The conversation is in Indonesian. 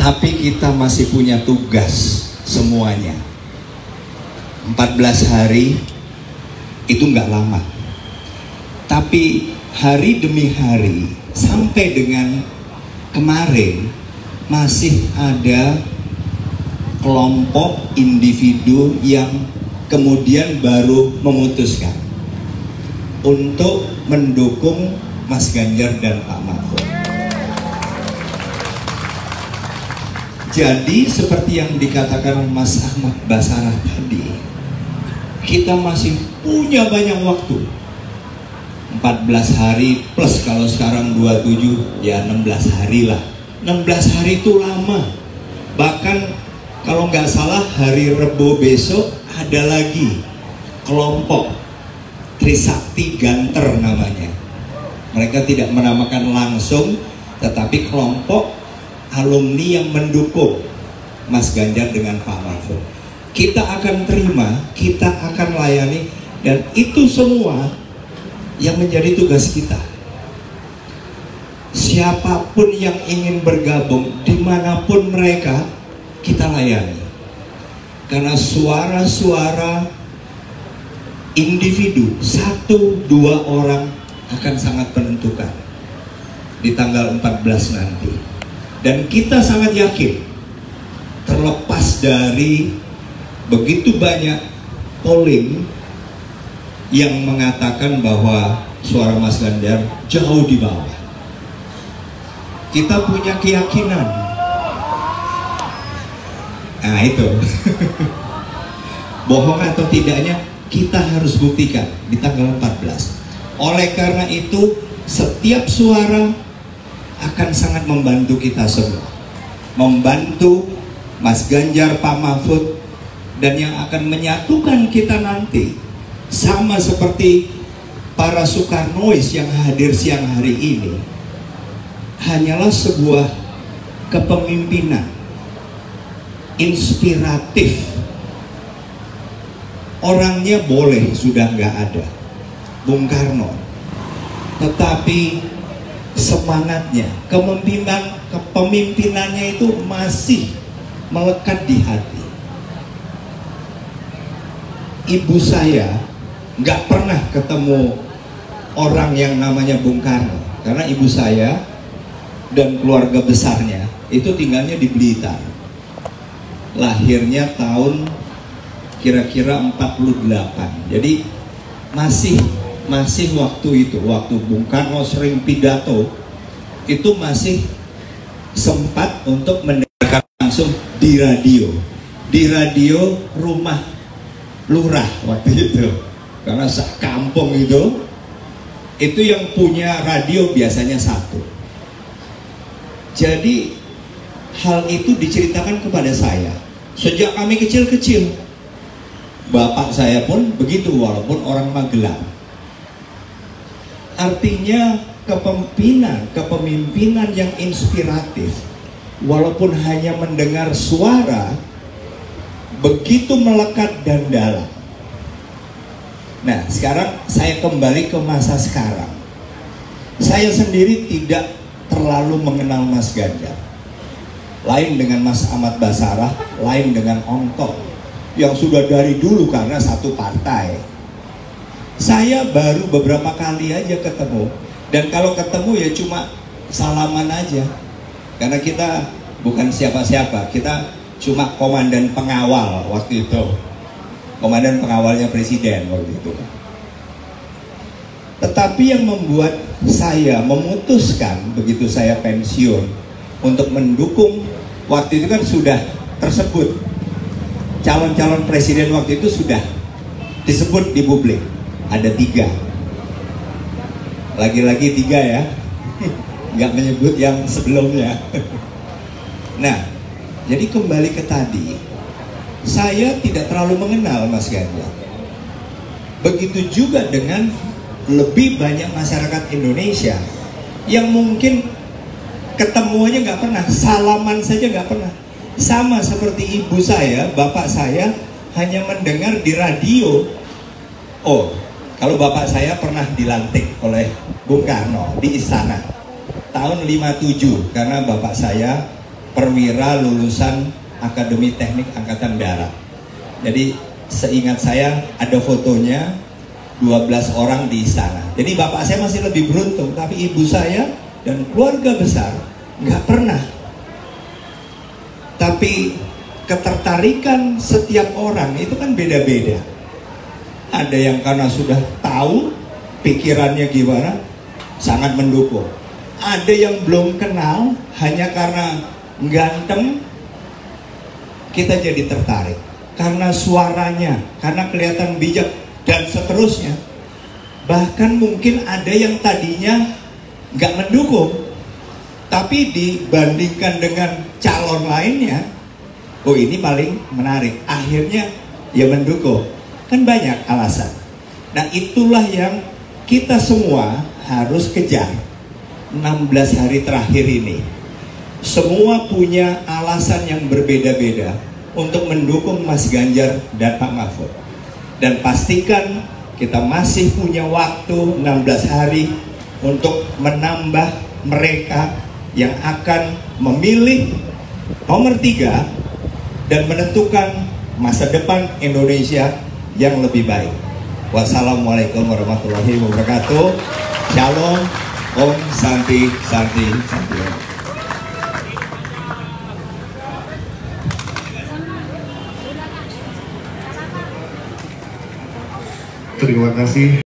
Tapi kita masih punya tugas semuanya. 14 hari itu nggak lama. Tapi hari demi hari sampai dengan kemarin masih ada kelompok individu yang kemudian baru memutuskan untuk mendukung Mas Ganjar dan Pak Mahfud. Jadi seperti yang dikatakan Mas Ahmad Basarah tadi, kita masih punya banyak waktu. 14 hari plus kalau sekarang 27, ya 16 hari lah. 16 hari itu lama. Bahkan kalau nggak salah hari Rebo besok ada lagi kelompok Trisakti Ganter namanya. Mereka tidak menamakan langsung, tetapi kelompok alumni yang mendukung Mas Ganjar dengan Pak Mahfud. Kita akan terima, kita akan layani, dan itu semua yang menjadi tugas kita. Siapapun yang ingin bergabung, dimanapun mereka, kita layani. Karena suara-suara individu, 1-2 orang akan sangat menentukan di tanggal 14 nanti. Dan kita sangat yakin, terlepas dari begitu banyak polling yang mengatakan bahwa suara Mas Ganjar jauh di bawah, kita punya keyakinan. Nah itu bohong atau tidaknya kita harus buktikan di tanggal 14. Oleh karena itu setiap suara akan sangat membantu kita semua, membantu Mas Ganjar, Pak Mahfud, dan yang akan menyatukan kita nanti sama seperti para Soekarnois yang hadir siang hari ini hanyalah sebuah kepemimpinan inspiratif. Orangnya boleh sudah nggak ada, Bung Karno, tetapi semangatnya, kepemimpinannya itu masih melekat di hati. Ibu saya nggak pernah ketemu orang yang namanya Bung Karno, karena ibu saya dan keluarga besarnya itu tinggalnya di Blitar. Lahirnya tahun kira-kira 48. Jadi masih waktu itu, waktu Bung Karno sering pidato, itu masih sempat untuk mendengarkan langsung di radio rumah lurah waktu itu. Karena sekampung itu yang punya radio biasanya satu. Jadi hal itu diceritakan kepada saya sejak kami kecil-kecil. Bapak saya pun begitu, walaupun orang Magelang. Artinya kepemimpinan yang inspiratif, walaupun hanya mendengar suara, begitu melekat dan dalam. Nah, sekarang saya kembali ke masa sekarang. Saya sendiri tidak terlalu mengenal Mas Ganjar. Lain dengan Mas Ahmad Basarah, lain dengan Onto yang sudah dari dulu karena satu partai. Saya baru beberapa kali aja ketemu, dan kalau ketemu ya cuma salaman aja, karena kita bukan siapa-siapa, kita cuma komandan pengawal waktu itu, komandan pengawalnya presiden waktu itu. Tetapi yang membuat saya memutuskan begitu saya pensiun untuk mendukung, waktu itu kan sudah tersebut calon-calon presiden, waktu itu sudah disebut di publik ada 3, lagi-lagi 3 ya, nggak menyebut yang sebelumnya. Nah, jadi kembali ke tadi, saya tidak terlalu mengenal Mas Ganjar. Begitu juga dengan lebih banyak masyarakat Indonesia yang mungkin ketemu aja nggak pernah, salaman saja nggak pernah. Sama seperti ibu saya, bapak saya hanya mendengar di radio. Oh, kalau bapak saya pernah dilantik oleh Bung Karno di istana tahun 57, karena bapak saya perwira lulusan Akademi Teknik Angkatan Darat. Jadi seingat saya ada fotonya 12 orang di istana. Jadi bapak saya masih lebih beruntung, tapi ibu saya dan keluarga besar nggak pernah. Tapi ketertarikan setiap orang itu kan beda-beda. Ada yang karena sudah tahu pikirannya gimana, sangat mendukung. Ada yang belum kenal, hanya karena ganteng, kita jadi tertarik. Karena suaranya, karena kelihatan bijak, dan seterusnya. Bahkan mungkin ada yang tadinya nggak mendukung, tapi dibandingkan dengan calon lainnya, oh ini paling menarik, akhirnya ya mendukung. Kan banyak alasan. Nah itulah yang kita semua harus kejar 16 hari terakhir ini. Semua punya alasan yang berbeda-beda untuk mendukung Mas Ganjar dan Pak Mahfud. Dan pastikan kita masih punya waktu 16 hari untuk menambah mereka yang akan memilih nomor 3 dan menentukan masa depan Indonesia yang lebih baik. Wassalamualaikum warahmatullahi wabarakatuh. Shalom, Om Santi Santi Santi. Terima kasih.